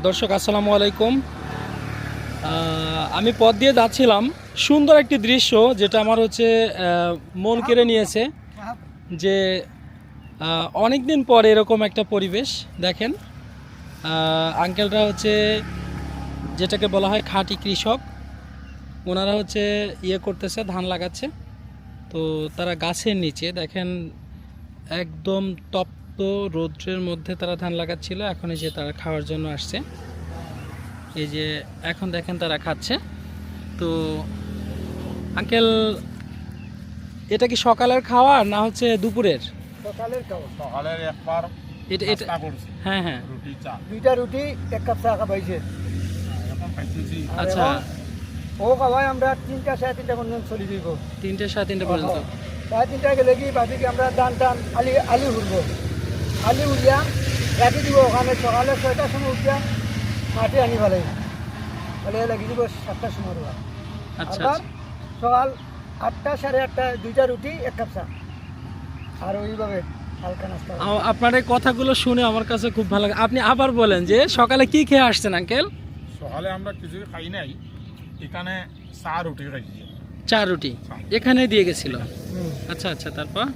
দর্শক আসসালামু আলাইকুম। আমি পথ দিয়ে যাচ্ছিলাম, সুন্দর একটি দৃশ্য যেটা আমার হচ্ছে মন কেড়ে নিয়েছে যে অনেক দিন পর এরকম একটা পরিবেশ দেখেন। আঙ্কেলরা হচ্ছে যেটাকে বলা হয় খাঁটি কৃষক, ওনারা হচ্ছে করতেছে, ধান লাগাচ্ছে। তো তারা গাছের নিচে দেখেন একদম তপ্ত রৌদ্রের মধ্যে তারা ধান লাগাচ্ছিল। এখন এই যে তারা খাওয়ার জন্য আসছে, এই যে এখন দেখেন তারা খাচ্ছে। তো আঙ্কেল, এটা কি সকালের খাওয়া না হচ্ছে দুপুরের? সকালের খাওয়া। সকালের একবার এটা এটা নাস্তা করছি, হ্যাঁ হ্যাঁ, রুটি চা। দুইটা রুটি এক কাপ চা খাবাইছে। এখন খাইতেছি। আচ্ছা। ও খাওয়াই আমরা 3টা 3:30 পর্যন্ত চলে যাইব। 3টে 3:30 পর্যন্ত। 3:30 গেলে কি বাদিকে আমরা ধান আলি উঠবো। আলি উঠিয়া রাখি দিব ওখানে। সকালে 6টার সময় উঠিয়া মাঠে আনি ফেলাই, ফলে লাগি দিব 7টার সময় রোয়া। আচ্ছা আবার আচ্ছা। সকাল 8টা 8:30 দুইটা রুটি এক কাপ চা, আর ওইভাবে হালকা নাস্তা। আপনার এই কথাগুলো শুনে আমার কাছে খুব ভালো লাগে। আপনি আবার বলেন যে সকালে কি খেয়ে আসছেন আঙ্কেল? সকালে আমরা কিছু খাই নাই, এখানে চা রুটি খাইছি। 4 রুটি এখানে দিয়ে গেছিল। আচ্ছা আচ্ছা, তারপর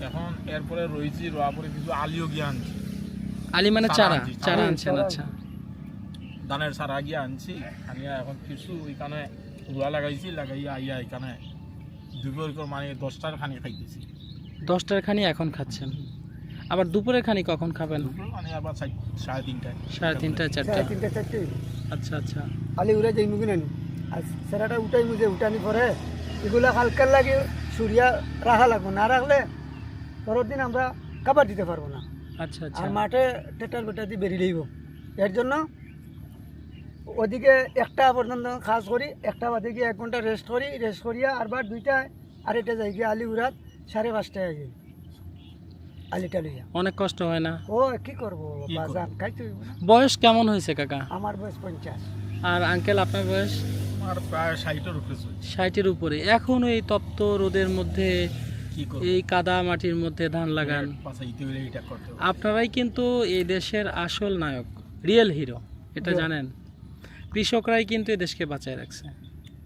এখন এরপরে রয়েছি, রোয়া পরে কিছু আলিও গিয়ে আনছি, আলি মানে চারা চারা আনছি, চারা চারা আনছেন। আনছি। আচ্ছা ধানের চারা গিয়ে আনছি। আনিয়া এখন কিছু ওইখানে রোয়া লাগাইছি, লাগাইয়া আইয়া এখানে দুপুর মানে 10টার খানি খাইতেছি। 10টার খানি এখন খাচ্ছেন, আবার দুপুরের খানি কখন খাবেন? দুপুর মানে আবার 3:30টায় 3:30 4টা। 3:30 4টে আচ্ছা আচ্ছা। আলি উড়ে যাই মুগি নানি। আর সেরাটা উঠাই মুজে উঠানি পরে এগুলা হালকার লাগে সুরিয়া রাখা লাগবো, না রাখলে পরের দিন আমরা খাবার দিতে পারবো না। আচ্ছা আচ্ছা। আর মাঠে টেটার বেটা দিয়ে বেরিয়ে লইব। এর জন্য ওদিকে 1টা পর্যন্ত কাজ করি, 1টা বাদে গিয়ে 1 ঘন্টা রেস্ট করিয়া আরবার 2টায় আরেকটা যাই গিয়ে আলি উড়াত 5:30টায় যাই আলিটা লইয়া। অনেক কষ্ট হয় না? ও কি করবো, কি করবো? বাজার খাইতে হইব না। বয়স কেমন হয়েছে কাকা? আমার বয়স 50। আর আঙ্কেল আপনার বয়স? আর প্রায় 60-এর উপরে চলছে। 60-এর উপরে। এখন এই তপ্ত রোদের মধ্যে কি করবো, এই কাদা মাটির মধ্যে ধান লাগান। বাঁচাইতে হইলে এটা করতে হবে। আপনারাই কিন্তু এই দেশের আসল নায়ক, রিয়েল হিরো, এটা জানেন? কৃষকরাই কিন্তু এই দেশকে বাঁচায় রাখছে।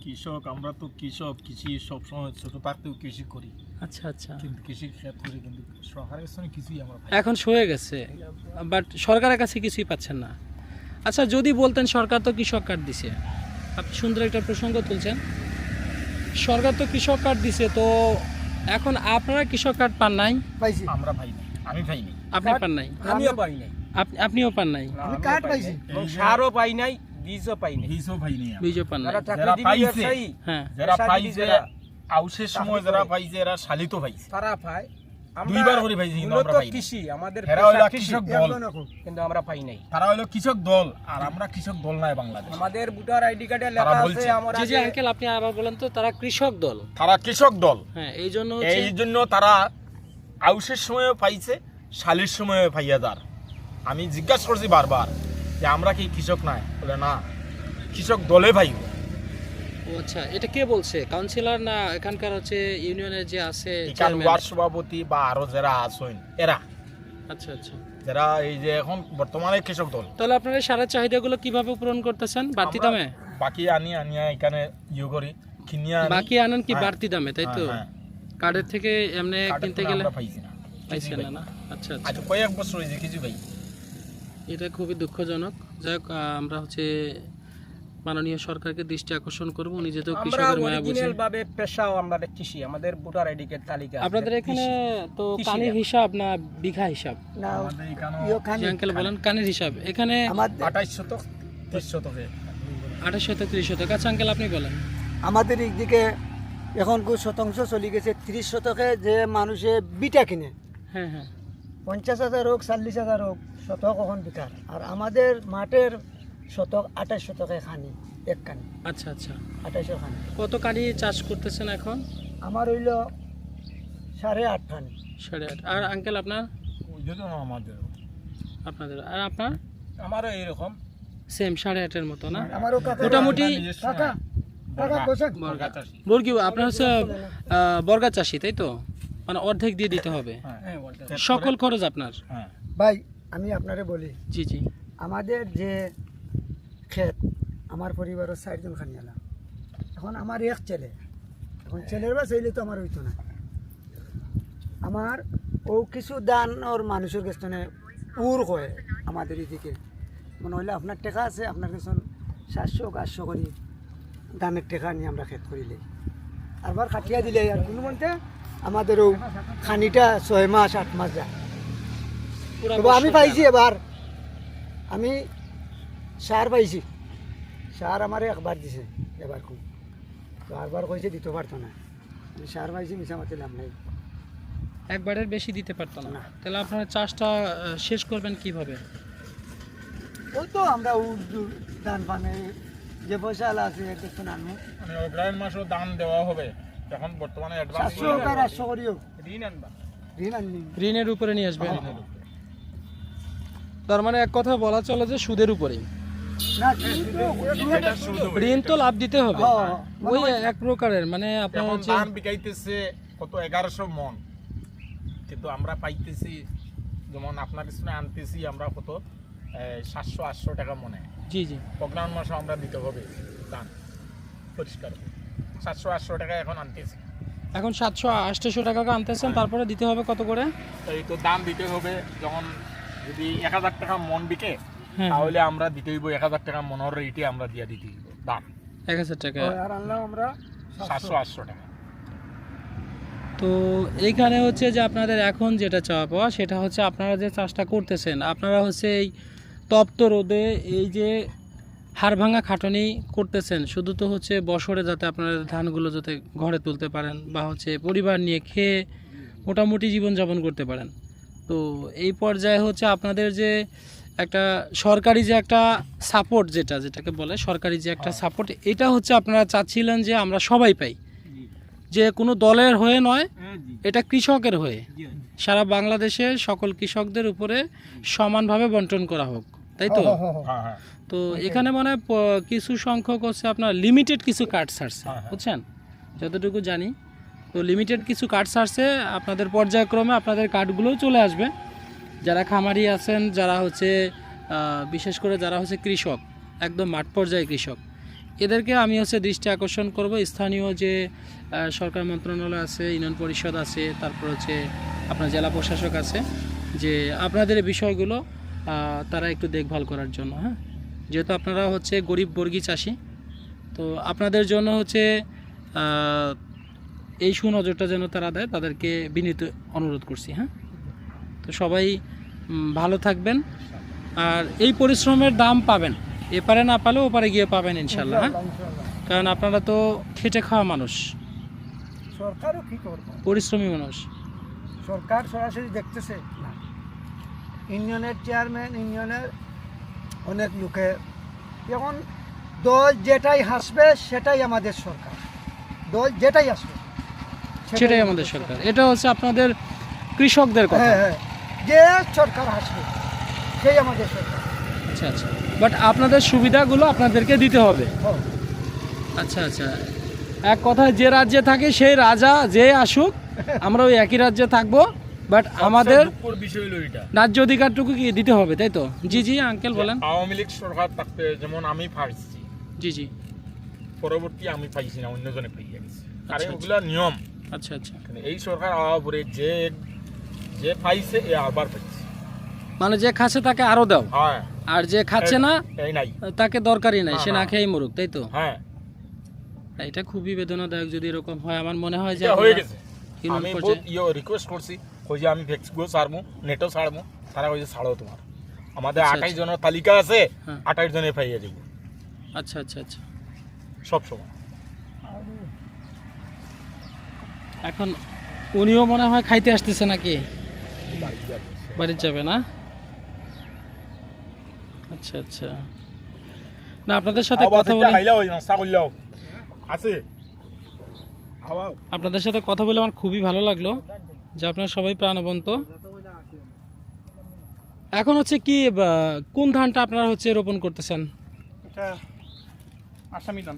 কৃষক, আমরা তো কৃষক, কৃষি সবসময় ছোট থাকতেও কৃষি করি, আচ্ছা আচ্ছা। কিন্তু কৃষি ক্ষেত করি, কিন্তু সরকারের সঙ্গে কিছুই আমরা পাই। এখন সয়ে গেছে, বাট সরকারের কাছে কিছুই পাচ্ছেন না। আচ্ছা, যদি বলতেন সরকার তো কৃষক কার্ড দিছে, আপনি সুন্দর একটা প্রসঙ্গ তুলছেন, সরকার তো কৃষক কার্ড দিছে, তো এখন আপনারা কৃষক কার্ড পান নাই? পাইছি, আমরা পাই না, আমি পাইনি। আপনি পান নাই? আমিও পাই নাই, আপনিও পান নাই? আমি কার্ড পাইছি। এবং সারও পাই নাই, বীজও পাই নাই। বীজও পাইনি আমরা। বীজও পান নাই? যারা চাকরি যারা দিবি পাইছে, ব্যবসায়ী, হ্যাঁ। যারা পেশাজীবী পাইছে যারা আউশের সময়, যারা পাইছে এরা শালিত পাইছে, তারা পায়। আমরা দুইবার করে পাইছি, কিন্তু মূলত আমরা পাই নাই। কৃষি, আমাদের এরা পেশা হইলো কৃষি, কৃষক দল, কিন্তু আমরা পাই নাই। তারা হইলো কৃষক দল, আর আমরা কৃষক দল নাই বাংলাদেশ। আমাদের ভোটার আইডি কার্ডে তারা লেখা আছে বলছে। আমরা জি জি আঙ্কেল, আপনি আবার বলেন তো। তারা কৃষক দল, তারা কৃষক দল, হ্যাঁ, এই জন্য হচ্ছে এই জন্য তারা আউশের সময় পাইছে, শালির সময় পাইয়া যার। আমি জিজ্ঞাসা করছি বারবার যে আমরা কি কৃষক নাই, বলে না, কৃষক দলে পাইব। ও আচ্ছা, এটা কে বলছে? কাউন্সিলর না এখানকার হচ্ছে ইউনিয়নের যে আছে এখান চেয়ারম্যান? ওয়ার্ড সভাপতি বা আরো যারা আছেন এরা, আচ্ছা আচ্ছা। যারা এই যে এখন বর্তমানে কৃষক দল। তাহলে আপনারা সারা চাহিদাগুলো কিভাবে পূরণ করতেছেন? বাড়তি আমরা দামে বাকি আনিয়া এখানে করি, কিনিয়া আনি। বাকি আনেন কি হ্যাঁ। বাড়তি দামে, তাই তো? হ্যাঁ, কার্ডের থেকে এমনি কার্ডের কিনতে কোনো গেলে আমরা পাইছি না, পাইছেন কিছুই না? পাই না, আচ্ছা না। আচ্ছা। আজ কয়েক বছর হয়েছে কিছু ভাই। এটা খুবই দুঃখজনক। যাই হোক, আমরা হচ্ছে মাননীয় সরকারকে দৃষ্টি আকর্ষণ করব, উনি যেহেতু আমরা কৃষকের মায়া বুঝেন। অরিজিনাল ভাবে পেশাও আমাদের কৃষি, আমাদের ভোটার আইডি কার্ড তালিকা আছে। আপনাদের এখানে তো কৃষি কানির না। হিসাব না বিঘা হিসাব? না আমাদের এখানে জি আঙ্কেল বলেন, কানির হিসাব এখানে আমাদের 28 শতক 30 শতকে 28 শতক 30 শতক। আচ্ছা আঙ্কেল, আপনি বলেন। আমাদের দিকে এখন 100% চলে গেছে 30 শতকে, যে মানুষে বিটা কিনে হ্যাঁ হ্যাঁ। 50,000 হোক 40,000 হোক শতক এখন বিকার। আর আমাদের মাঠের শতক 28 শতকে খানি, এক কানি আচ্ছা আচ্ছা। 28 খানি। কত কানি চাষ করতেছেন এখন? আমার হইল 8.5 খানি। 8.5। আর আঙ্কেল আপনার? ওই জন্য আমাদের আপনাদের আর আপনার আমারও এইরকম সেম 8.5-এর মতো না? আমারও কাকা মোটামুটি কাকা কাকা বসেন। বর্গি আপনার হচ্ছে বর্গা চাষি, তাই তো? মানে অর্ধেক দিয়ে দিতে হবে হ্যাঁ, হ্যাঁ, বলতে সকল খরচ আপনার? হ্যাঁ। ভাই আমি আপনারে বলি, জি জি। আমাদের যে ক্ষেত, আমার পরিবারের 4 জন খানিয়ালা, এখন আমার এক ছেলে, এখন ছেলের বা ছেলে তো আমার হইতো না, আমার ও কিছু দান ওর মানুষের কাছে উর হয় আমাদের এদিকে, মনে হইলে আপনার টাকা আছে, আপনার কাছে 700-800 করি দানের টাকা নিয়ে আমরা ক্ষেত করিলে আরবার খাটিয়া দিলে আর কোনো বলতে আমাদেরও খানিটা 6 মাস 8 মাস যায়। তবে আমি পাইছি এবার, আমি সার পাইছি, সার আমারে একবার দিছে এবার, খুব তো আরবার কইছে দিতে পারতো না, আমি সার পাইছি, মিশামাতি লাভ নাই। একবারের বেশি দিতে পারতো না, না। তাহলে আপনারা চাষটা শেষ করবেন কিভাবে? ওই তো আমরা দান পানে যে পয়সা আছে এর দেখুন আনবো, মানে অগ্রায়ণ মাসও দান দেওয়া হবে, এখন বর্তমানে অ্যাডভান্স 700 করিও ঋণ আনবা। ঋণ আননি। ঋণের উপরে নিয়ে আসবেন, তার মানে এক কথা বলা চলে যে সুদের উপরেই। না এটা শুধু ঋণ তো লাভ দিতে হবে, হ্যাঁ, ওই এক প্রকারের, মানে আপনার এখন হচ্ছে ধান বিকাইতেছে কত 1100 মন, কিন্তু আমরা পাইতেছি যেমন আপনার পিছনে আনতেছি আমরা কত 700-800 টাকা মনে। জি জি অগ্রায়ণ মাসও আমরা দিতে হবে দান পরিষ্কার 700-800 টাকা এখন আনতেছি। এখন 700-800 টাকা আনতেছেন, তারপরে দিতে হবে কত করে? তো এই তো দাম দিতে হবে, যখন যদি 1000 টাকা মন বিকে হ্যাঁ, তাহলে আমরা দিতে হইব 1000 টাকা মনের রেটে আমরা দিয়ে দিতে হইব দাম 1000 টাকা। আর আনলাম আমরা 700-800 টাকা। তো এইখানে হচ্ছে যে আপনাদের এখন যেটা চাওয়া পাওয়া সেটা হচ্ছে আপনারা যে চাষটা করতেছেন, আপনারা হচ্ছে এই তপ্ত রোদে এই যে হাড় ভাঙা খাটনি করতেছেন, শুধু তো হচ্ছে বছরে যাতে আপনারা ধানগুলো যাতে ঘরে তুলতে পারেন বা হচ্ছে পরিবার নিয়ে খেয়ে মোটামুটি জীবনযাপন করতে পারেন। তো এই পর্যায়ে হচ্ছে আপনাদের যে একটা সরকারি যে একটা সাপোর্ট, যেটাকে বলে সরকারি যে একটা সাপোর্ট, এটা হচ্ছে আপনারা চাচ্ছিলেন যে আমরা সবাই পাই, যে কোনো দলের হয়ে নয়, এটা কৃষকের হয়ে সারা বাংলাদেশের সকল কৃষকদের উপরে সমানভাবে বন্টন করা হোক, তাই তো? হ্যাঁ হ্যাঁ তো এখানে মানে কিছু সংখ্যক হচ্ছে আপনার লিমিটেড কিছু কার্ড ছাড়ছে, হ্যাঁ, হ্যাঁ। বুঝছেন, যতটুকু জানি। তো লিমিটেড কিছু কার্ড ছাড়ছে, আপনাদের পর্যায়ক্রমে আপনাদের কার্ডগুলোও চলে আসবে। যারা খামারি আছেন, যারা হচ্ছে বিশেষ করে যারা হচ্ছে কৃষক, একদম মাঠ পর্যায়ে কৃষক, এদেরকে আমি হচ্ছে দৃষ্টি আকর্ষণ করব। স্থানীয় যে সরকার মন্ত্রণালয় আছে, ইউনিয়ন পরিষদ আছে, তারপর হচ্ছে আপনার জেলা প্রশাসক আছে, যে আপনাদের এই বিষয়গুলো তারা একটু দেখভাল করার জন্য। হ্যাঁ, যেহেতু আপনারা হচ্ছে গরিব বর্গী চাষি, তো আপনাদের জন্য হচ্ছে এই সুনজরটা যেন তারা দেয়, তাদেরকে বিনীত অনুরোধ করছি। হ্যাঁ, তো সবাই ভালো থাকবেন, আর এই পরিশ্রমের দাম পাবেন, এপারে না পালেও ওপারে গিয়ে পাবেন ইনশাল্লাহ। হ্যাঁ, কারণ আপনারা তো খেটে খাওয়া মানুষ, সরকারও কি করবো, পরিশ্রমী মানুষ। সরকার সরাসরি দেখতেছে না, ইউনিয়নের চেয়ারম্যান, ইউনিয়নের অনেক লোকে, এখন দল যেটাই হাসবে সেটাই আমাদের সরকার, দল যেটাই আসবে সেটাই আমাদের সরকার, এটা হচ্ছে আপনাদের কৃষকদের কথা। হ্যাঁ হ্যাঁ, যে সরকার আসবে সেই আমাদের সরকার। আচ্ছা আচ্ছা, বাট আপনাদের সুবিধাগুলো আপনাদেরকে দিতে হবে। হ্যাঁ। আচ্ছা আচ্ছা, এক কথায় যে রাজ্যে থাকে সেই রাজা যে আসুক, আমরা ওই একই রাজ্যে থাকবো, বাট আমাদের দুঃখের বিষয় হলো এটা, রাজ্য অধিকারটুকু কি দিতে হবে, তাই তো? জি জি আঙ্কেল বলেন। আওয়ামী লীগ সরকার থাকতে যেমন আমি পাইছি, জি জি পরবর্তী আমি পাইছি না, অন্যজনে পাইয়া গেছে, কারণ আচ্ছা, ওগুলা নিয়ম। আচ্ছা আচ্ছা, এই সরকার আওয়ার পরে যে যে পাইছে এ আবার পাইছে। মানে যে খাচ্ছে তাকে আরো দাও, হ্যাঁ, আর যে খাচ্ছে না এই নাই। তাকে দরকারই নাই, সে না, না না। খেয়েই মরুক, তাই তো? হ্যাঁ, এটা খুবই বেদনাদায়ক যদি এরকম হয়। আমার মনে হয় যে এটা হয়ে গেছে। ইউনিয়ন আমি পর্যায়ে- বহুত রিকোয়েস্ট করছি, কই যে আমি ফেসবুকও ছাড়বো, নেটও ছাড়বো, তারা কই যে ছাড়ো তোমার। আমাদের আচ্ছা, 28 জনের তালিকা আছে, হ্যাঁ। 28 জনে পাইয়া যাব আচ্ছা আচ্ছা আচ্ছা। সব সময়। এখন উনিও মনে হয় খাইতে আসতেছে নাকি, বাড়ি যাবে না? আচ্ছা আচ্ছা, না আপনাদের সাথে কথা বলে আছে আপনাদের সাথে কথা বলে আমার খুবই ভালো লাগলো, যে আপনারা সবাই প্রাণবন্ত। এখন হচ্ছে কি কোন ধানটা আপনারা হচ্ছে রোপণ করতেছেন? এটা আসামি ধান।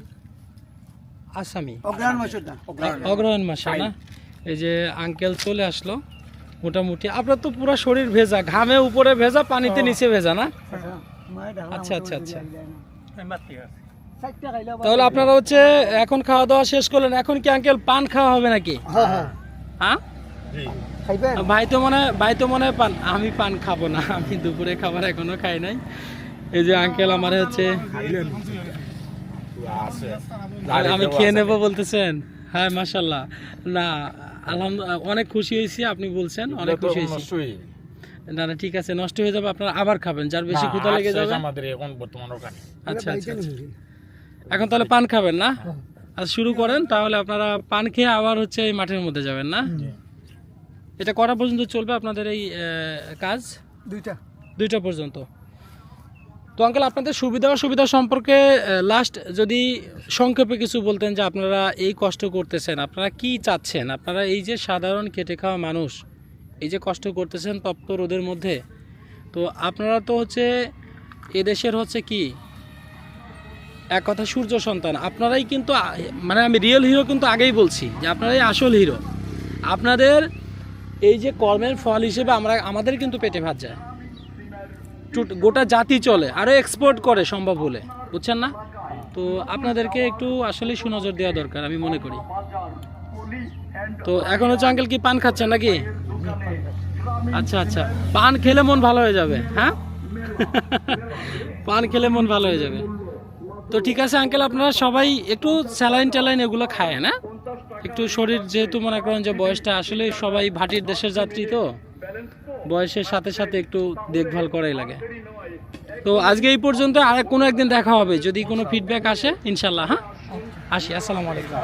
আসামি, অগ্রহণ মাসের দাম। অগ্রহায়ণ মাসে না? এই যে আঙ্কেল চলে আসলো, মোটামুটি আপনার তো পুরো শরীর ভেজা, ঘামে উপরে ভেজা, পানিতে নিচে ভেজা না? মায়ের ঢাকনা আচ্ছা, আচ্ছা, মোটামুটি আচ্ছা। লাগে না। 4টা খাইলে আবার- তাহলে আপনারা হচ্ছে এখন খাওয়া দাওয়া শেষ করলেন, এখন কি আঙ্কেল পান খাওয়া হবে নাকি? হ্যাঁ হ্যাঁ হ্যাঁ, খাইবেন? ভাই তো মনে হয় পান, আমি পান খাবো না, আমি দুপুরে খাবার এখনো খাই নাই। এই যে আঙ্কেল আমার হচ্ছে আছে আমি খেয়ে নেবো বলতেছেন। হ্যাঁ মাশাল্লাহ, না আলহামদুলিল্লাহ, অনেক খুশি হয়েছি, আপনি বলছেন অনেক খুশি হয়েছি। না না ঠিক আছে, নষ্ট হয়ে যাবে, আপনারা আবার খাবেন, যার বেশি ক্ষুধা লেগে যাবে। আমাদের এখন বর্তমান ওখানে আচ্ছা আচ্ছা আচ্ছা। এখন তাহলে পান খাবেন না? আজ শুরু করেন, তাহলে আপনারা পান খেয়ে আবার হচ্ছে এই মাঠের মধ্যে যাবেন না? এটা কটা পর্যন্ত চলবে আপনাদের এই কাজ? 2টা পর্যন্ত। তো আঙ্কেল আপনাদের সুবিধা অসুবিধা সম্পর্কে লাস্ট যদি সংক্ষেপে কিছু বলতেন, যে আপনারা এই কষ্ট করতেছেন, আপনারা কি চাচ্ছেন? আপনারা এই যে সাধারণ খেটে খাওয়া মানুষ, এই যে কষ্ট করতেছেন তপ্ত রোদের মধ্যে, তো আপনারা তো হচ্ছে এদেশের হচ্ছে কি এক কথা সূর্য সন্তান, আপনারাই কিন্তু মানে আমি রিয়েল হিরো কিন্তু আগেই বলছি যে আপনারাই আসল হিরো। আপনাদের এই যে কর্মের ফল হিসেবে আমাদের কিন্তু পেটে ভাত যায়, গোটা জাতি চলে, আরও এক্সপোর্ট করে সম্ভব হলে, বুঝছেন না? তো আপনাদেরকে একটু আসলে সুনজর দেওয়া দরকার আমি মনে করি। তো এখন হচ্ছে আঙ্কেল কি পান খাচ্ছেন নাকি? আচ্ছা আচ্ছা, পান খেলে মন ভালো হয়ে যাবে। হ্যাঁ পান খেলে মন ভালো হয়ে যাবে। তো ঠিক আছে আঙ্কেল, আপনারা সবাই একটু স্যালাইন ট্যালাইন এগুলো খায় না, একটু শরীর যেহেতু মনে করেন যে বয়সটা, আসলে সবাই ভাটির দেশের যাত্রী, তো বয়সের সাথে সাথে একটু দেখভাল করাই লাগে। তো আজকে এই পর্যন্ত, আর কোনো একদিন দেখা হবে যদি কোনো ফিডব্যাক আসে ইনশাল্লাহ। হ্যাঁ আসি, আসসালামু আলাইকুম।